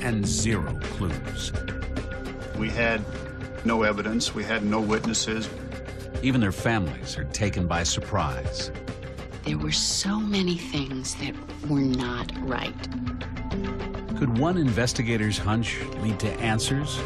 and zero clues. We had no evidence, we had no witnesses. Even their families are taken by surprise. There were so many things that were not right. Could one investigator's hunch lead to answers?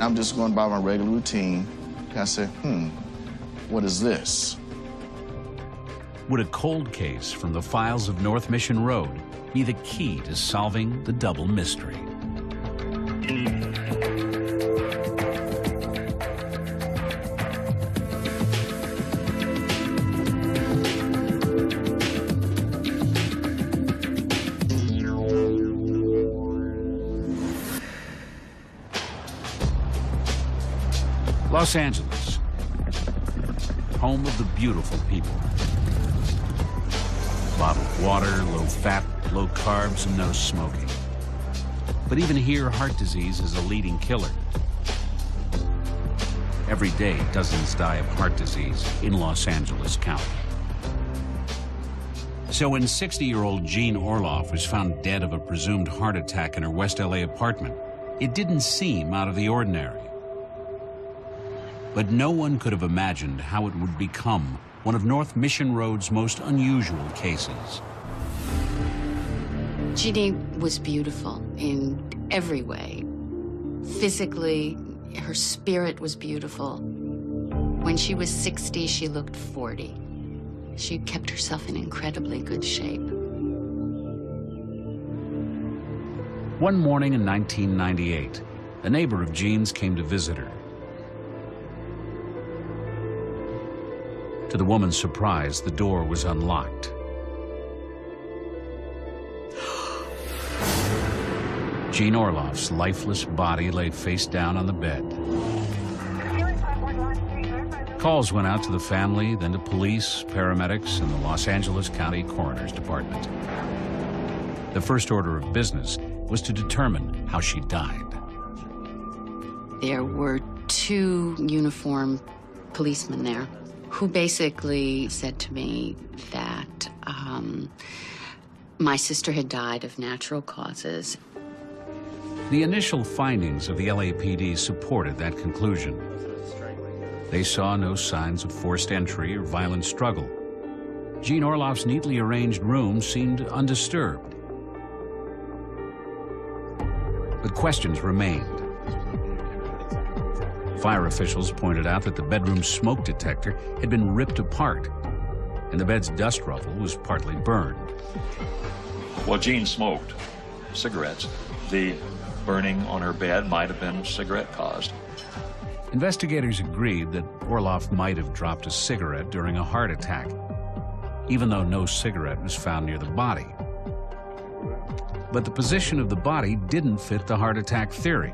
I'm just going by my regular routine. I said, what is this? Would a cold case from the files of North Mission Road be the key to solving the double mystery? Los Angeles, home of the beautiful people. Bottled water, low fat, low carbs, and no smoking. But even here, heart disease is a leading killer. Every day, dozens die of heart disease in Los Angeles County. So when 60-year-old Jean Orloff was found dead of a presumed heart attack in her West LA apartment, it didn't seem out of the ordinary. But no one could have imagined how it would become one of North Mission Road's most unusual cases. Jeannie was beautiful in every way. Physically, her spirit was beautiful. When she was 60, she looked 40. She kept herself in incredibly good shape. One morning in 1998, a neighbor of Jean's came to visit her. To the woman's surprise, the door was unlocked. Jean Orloff's lifeless body lay face down on the bed. Calls went out to the family, then to police, paramedics, and the Los Angeles County Coroner's Department. The first order of business was to determine how she died. There were 2 uniformed policemen there who basically said to me that my sister had died of natural causes. The initial findings of the LAPD supported that conclusion. They saw no signs of forced entry or violent struggle. Jean Orloff's neatly arranged room seemed undisturbed. But questions remained. Fire officials pointed out that the bedroom's smoke detector had been ripped apart, and the bed's dust ruffle was partly burned. Well, Jean smoked cigarettes. The burning on her bed might have been cigarette-caused. Investigators agreed that Orloff might have dropped a cigarette during a heart attack, even though no cigarette was found near the body. But the position of the body didn't fit the heart attack theory.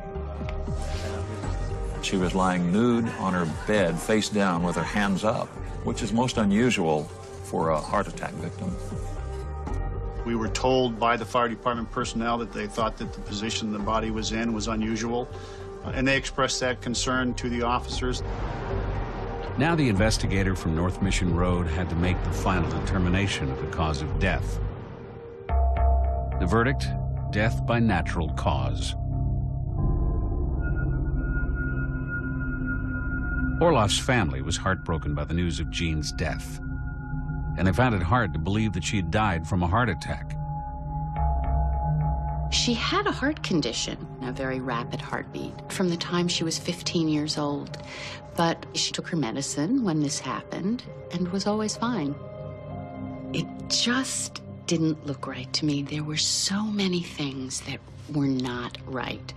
She was lying nude on her bed, face down, with her hands up, which is most unusual for a heart attack victim. We were told by the fire department personnel that they thought that the position the body was in was unusual, and they expressed that concern to the officers. Now the investigator from North Mission Road had to make the final determination of the cause of death. The verdict, death by natural cause. Orloff's family was heartbroken by the news of Jean's death, and they found it hard to believe that she had died from a heart attack. She had a heart condition, a very rapid heartbeat, from the time she was 15 years old. But she took her medicine when this happened and was always fine. It just didn't look right to me. There were so many things that were not right.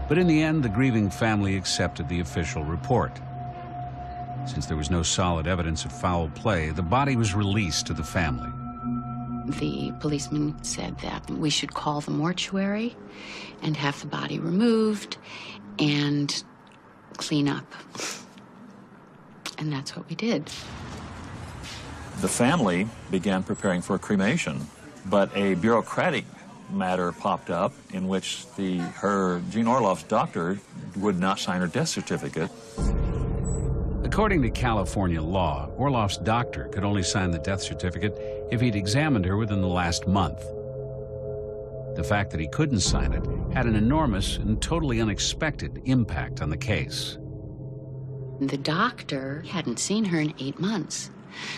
But in the end, the grieving family accepted the official report. Since there was no solid evidence of foul play, the body was released to the family. The policeman said that we should call the mortuary and have the body removed and clean up. And that's what we did. The family began preparing for a cremation, but a bureaucratic matter popped up in which Jean Orloff's doctor would not sign her death certificate. According to California law, Orloff's doctor could only sign the death certificate if he'd examined her within the last month. The fact that he couldn't sign it had an enormous and totally unexpected impact on the case. The doctor hadn't seen her in 8 months,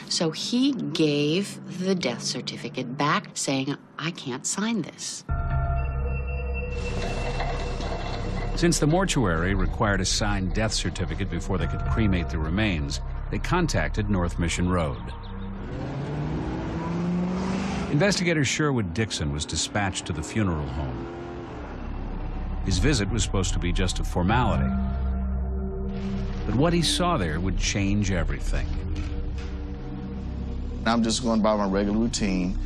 so he gave the death certificate back saying, "I can't sign this." Since the mortuary required a signed death certificate before they could cremate the remains, they contacted North Mission Road. Investigator Sherwood Dixon was dispatched to the funeral home. His visit was supposed to be just a formality, but what he saw there would change everything. I'm just going by my regular routine.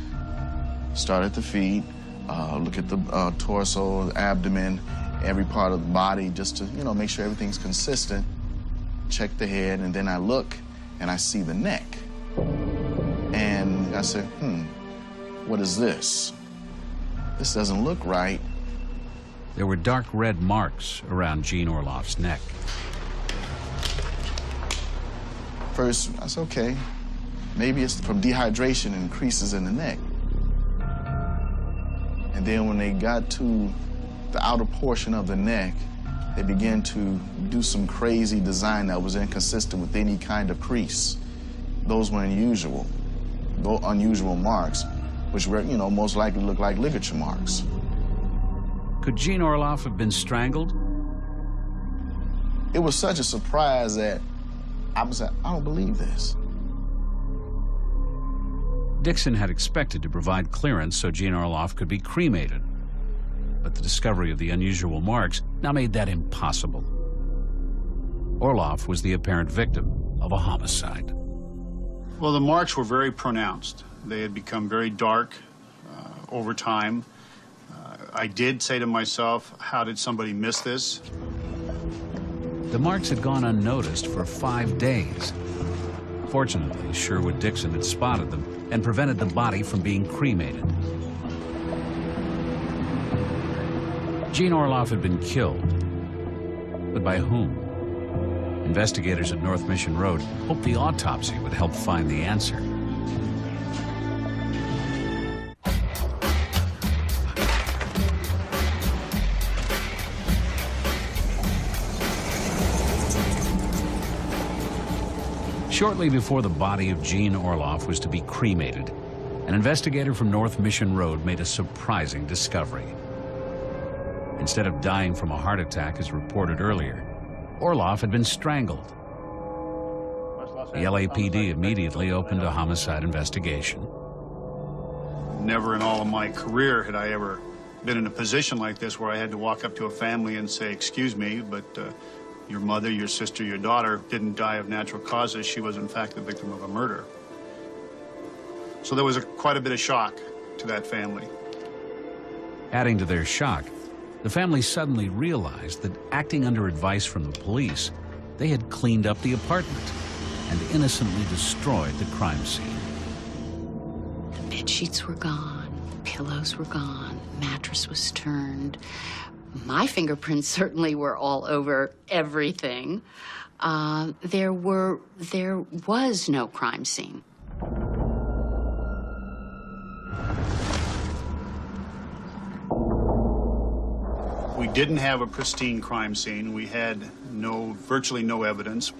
Start at the feet, look at the torso, the abdomen, every part of the body, just to, make sure everything's consistent. Check the head, and then I look and I see the neck. And I said, what is this? This doesn't look right. There were dark red marks around Jean Orloff's neck. First, I said, okay, maybe it's from dehydration and creases in the neck. And then when they got to the outer portion of the neck, they began to do some crazy design that was inconsistent with any kind of crease. Those were unusual. Those unusual marks, which were, most likely look like ligature marks. Could Jean Orloff have been strangled? It was such a surprise that I was like, I don't believe this. Dixon had expected to provide clearance so Jean Orloff could be cremated, but the discovery of the unusual marks now made that impossible. Orloff was the apparent victim of a homicide. Well, the marks were very pronounced. They had become very dark over time. I did say to myself, how did somebody miss this? The marks had gone unnoticed for 5 days. Fortunately, Sherwood Dixon had spotted them and prevented the body from being cremated. Jean Orloff had been killed, but by whom? Investigators at North Mission Road hoped the autopsy would help find the answer. Shortly before the body of Jean Orloff was to be cremated, an investigator from North Mission Road made a surprising discovery. Instead of dying from a heart attack as reported earlier, Orloff had been strangled. The LAPD immediately opened a homicide investigation. Never in all of my career had I ever been in a position like this where I had to walk up to a family and say, excuse me, but your mother, your sister, your daughter didn't die of natural causes. She was, in fact, the victim of a murder. So there was quite a bit of shock to that family. Adding to their shock, the family suddenly realized that, acting under advice from the police, they had cleaned up the apartment and innocently destroyed the crime scene. The bed sheets were gone, the pillows were gone, the mattress was turned. My fingerprints certainly were all over everything. There was no crime scene. We didn't have a pristine crime scene. We had virtually no evidence.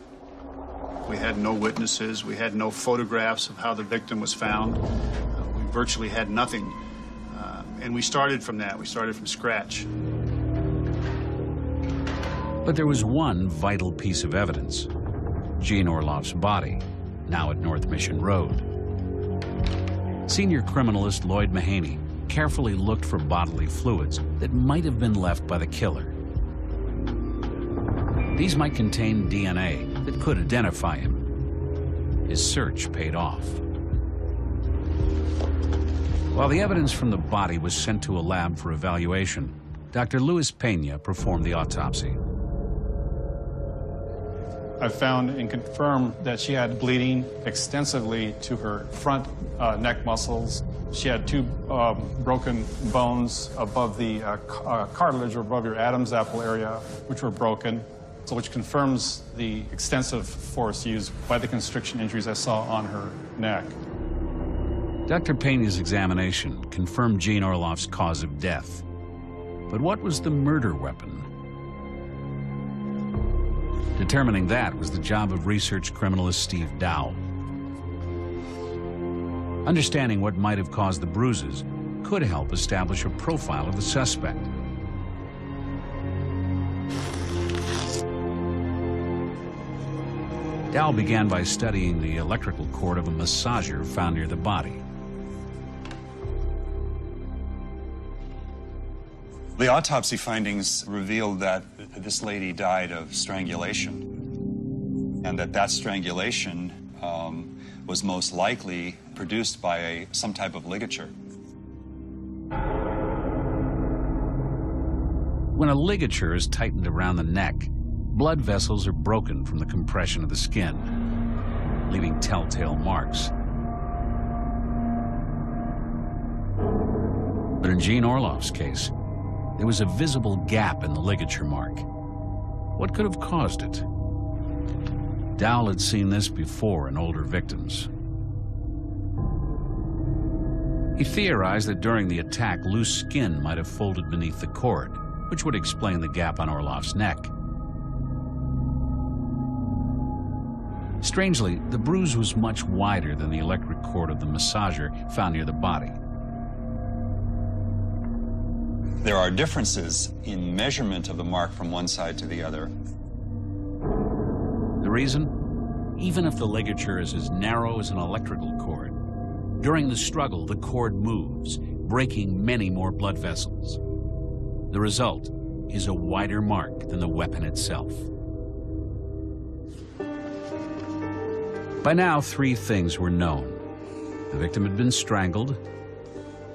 We had no witnesses. We had no photographs of how the victim was found. We virtually had nothing. And we started from that. We started from scratch. But there was one vital piece of evidence: Jean Orloff's body, now at North Mission Road. Senior criminalist Lloyd Mahaney carefully looked for bodily fluids that might have been left by the killer. These might contain DNA that could identify him. His search paid off. While the evidence from the body was sent to a lab for evaluation, Dr. Luis Pena performed the autopsy. I found and confirmed that she had bleeding extensively to her front neck muscles. She had 2 broken bones above the cartilage or above your Adam's apple area, which were broken, so which confirms the extensive force used by the constriction injuries I saw on her neck. Dr. Pena's examination confirmed Jean Orloff's cause of death. But what was the murder weapon? Determining that was the job of research criminalist Steve Dowell. Understanding what might have caused the bruises could help establish a profile of the suspect. Dowell began by studying the electrical cord of a massager found near the body. The autopsy findings revealed that this lady died of strangulation, and that strangulation was most likely produced by some type of ligature. When a ligature is tightened around the neck, blood vessels are broken from the compression of the skin, leaving telltale marks. But in Jean Orloff's case, there was a visible gap in the ligature mark. What could have caused it? Dowell had seen this before in older victims. He theorized that during the attack, loose skin might have folded beneath the cord, which would explain the gap on Orloff's neck. Strangely, the bruise was much wider than the electric cord of the massager found near the body. There are differences in measurement of the mark from one side to the other. The reason? Even if the ligature is as narrow as an electrical cord, during the struggle, the cord moves, breaking many more blood vessels. The result is a wider mark than the weapon itself. By now, 3 things were known. The victim had been strangled.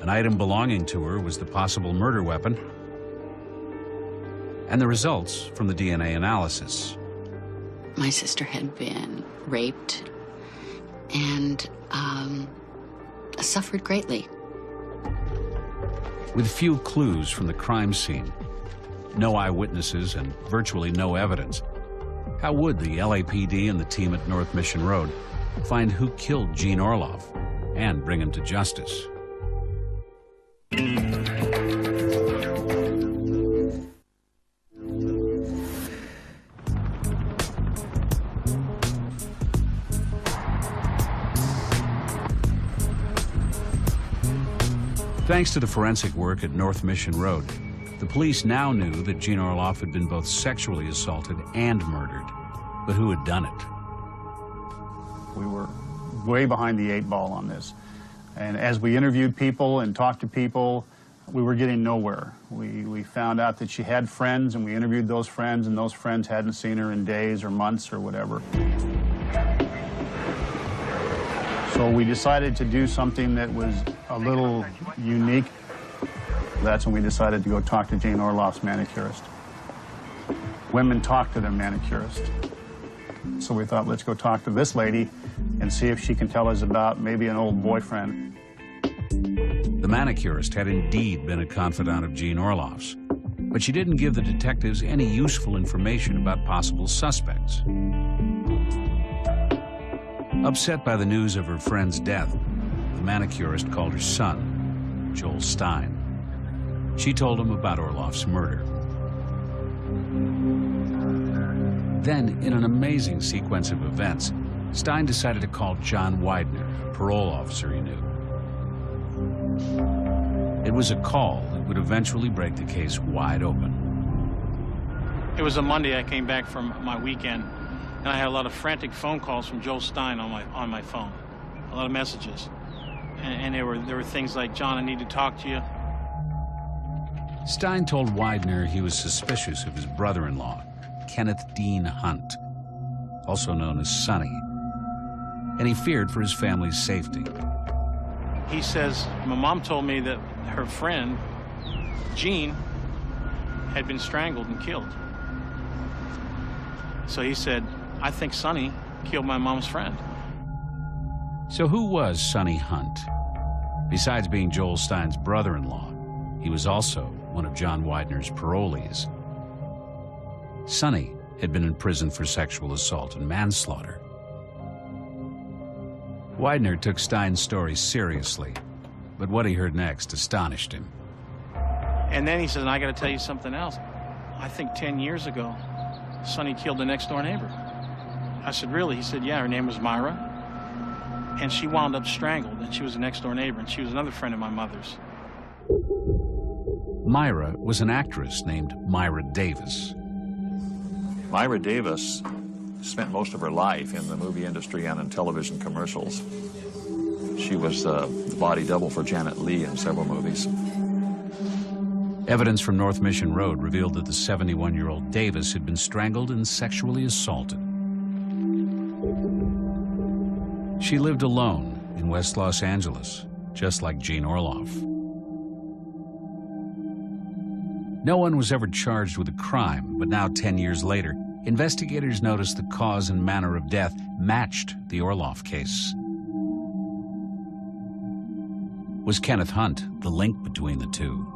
An item belonging to her was the possible murder weapon. And the results from the DNA analysis. My sister had been raped and suffered greatly. With few clues from the crime scene, no eyewitnesses, and virtually no evidence, how would the LAPD and the team at North Mission Road find who killed Jean Orloff and bring him to justice? Thanks to the forensic work at North Mission Road, the police now knew that Jean Orloff had been both sexually assaulted and murdered. But who had done it? We were way behind the 8 ball on this. And as we interviewed people and talked to people, we were getting nowhere. We found out that she had friends, and we interviewed those friends, and those friends hadn't seen her in days or months or whatever. So we decided to do something that was a little unique. That's when we decided to go talk to Jean Orloff's manicurist. Women talk to their manicurist. So we thought, let's go talk to this lady and see if she can tell us about maybe an old boyfriend. The manicurist had indeed been a confidant of Jean Orloff's, but she didn't give the detectives any useful information about possible suspects. Upset by the news of her friend's death, the manicurist called her son, Joel Stein. She told him about Orloff's murder. Then, in an amazing sequence of events, Stein decided to call John Widener, a parole officer he knew. It was a call that would eventually break the case wide open. It was a Monday. I came back from my weekend, and I had a lot of frantic phone calls from Joel Stein on my phone, a lot of messages, and there were things like, "John, I need to talk to you." Stein told Widener he was suspicious of his brother-in-law, Kenneth Dean Hunt, also known as Sonny, and he feared for his family's safety. He says, "My mom told me that her friend, Jean, had been strangled and killed." So he said, "I think Sonny killed my mom's friend." So who was Sonny Hunt? Besides being Joel Stein's brother-in-law, he was also one of John Widener's parolees. Sonny had been in prison for sexual assault and manslaughter. Widener took Stein's story seriously, but what he heard next astonished him. And then he said, I got to tell you something else. I think 10 years ago, Sonny killed the next door neighbor. I said, really? He said, yeah, her name was Myra. And she wound up strangled, and she was a next door neighbor, and she was another friend of my mother's. Myra was an actress named Myra Davis. Myra Davis spent most of her life in the movie industry and in television commercials. She was the body double for Janet Leigh in several movies. Evidence from North Mission Road revealed that the 71-year-old Davis had been strangled and sexually assaulted. She lived alone in West Los Angeles, just like Jean Orloff. No one was ever charged with a crime, but now 10 years later, investigators noticed the cause and manner of death matched the Orloff case. Was Kenneth Hunt the link between the two?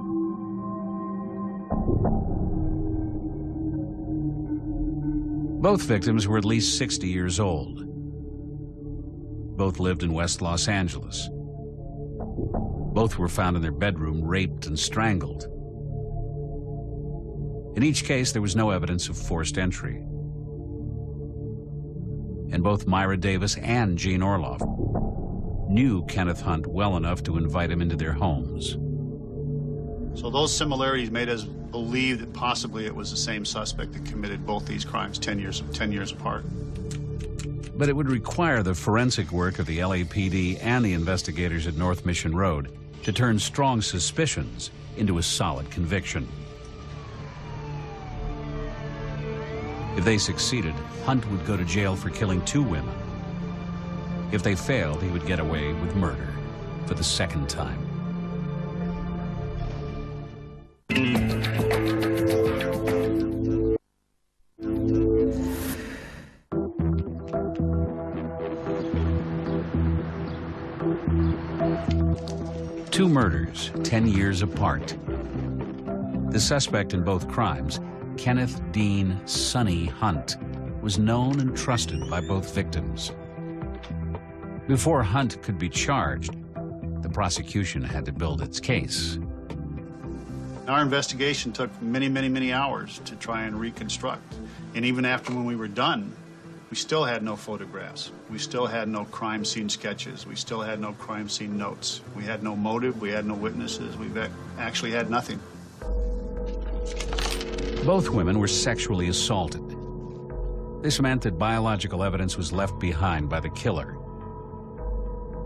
Both victims were at least 60 years old. Both lived in West Los Angeles. Both were found in their bedroom, raped and strangled. In each case, there was no evidence of forced entry. And both Myra Davis and Jean Orloff knew Kenneth Hunt well enough to invite him into their homes. So those similarities made us believe that possibly it was the same suspect that committed both these crimes 10 years apart. But it would require the forensic work of the LAPD and the investigators at North Mission Road to turn strong suspicions into a solid conviction. If they succeeded, Hunt would go to jail for killing 2 women. If they failed, he would get away with murder for the second time. Two murders, 10 years apart. The suspect in both crimes, Kenneth Dean Sonny Hunt, was known and trusted by both victims. Before Hunt could be charged, the prosecution had to build its case. Our investigation took many hours to try and reconstruct. And even after when we were done, we still had no photographs. We still had no crime scene sketches. We still had no crime scene notes. We had no motive. We had no witnesses. We actually had nothing. Both women were sexually assaulted. This meant that biological evidence was left behind by the killer.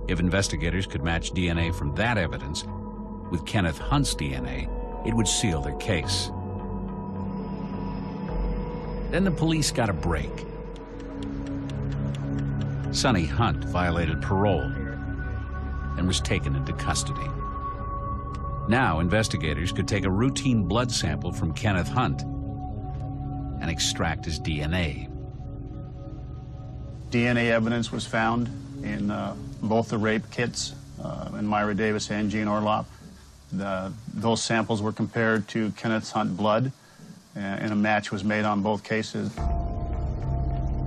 If investigators could match DNA from that evidence with Kenneth Hunt's DNA, it would seal their case. Then the police got a break. Sonny Hunt violated parole and was taken into custody. Now investigators could take a routine blood sample from Kenneth Hunt and extract his DNA. DNA evidence was found in both the rape kits in Myra Davis and Jean Orloff. Those samples were compared to Kenneth Hunt blood, and a match was made on both cases.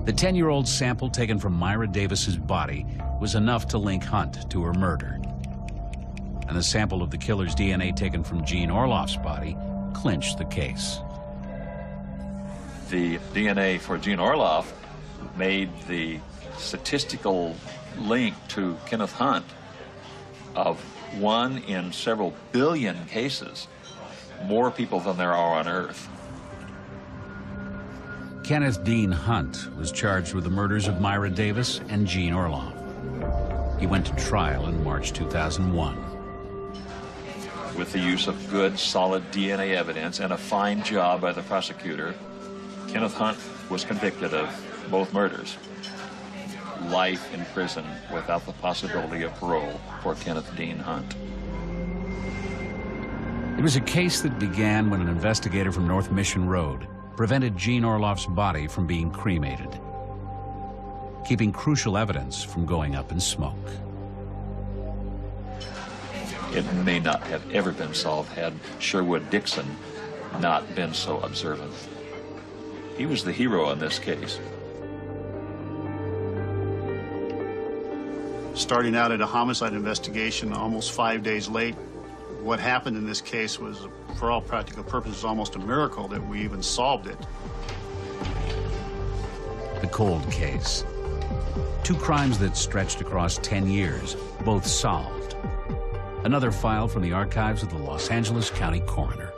The 10-year-old sample taken from Myra Davis's body was enough to link Hunt to her murder. And the sample of the killer's DNA taken from Jean Orloff's body clinched the case. The DNA for Jean Orloff made the statistical link to Kenneth Hunt of 1 in several billion cases, more people than there are on Earth. Kenneth Dean Hunt was charged with the murders of Myra Davis and Jean Orloff. He went to trial in March 2001. With the use of good, solid DNA evidence and a fine job by the prosecutor, Kenneth Hunt was convicted of both murders. Life in prison without the possibility of parole for Kenneth Dean Hunt. It was a case that began when an investigator from North Mission Road prevented Jean Orloff's body from being cremated, keeping crucial evidence from going up in smoke. It may not have ever been solved had Sherwood Dixon not been so observant. He was the hero in this case. Starting out at a homicide investigation almost 5 days late, what happened in this case was, for all practical purposes, almost a miracle that we even solved it. The cold case. 2 crimes that stretched across 10 years, both solved. Another file from the archives of the Los Angeles County Coroner.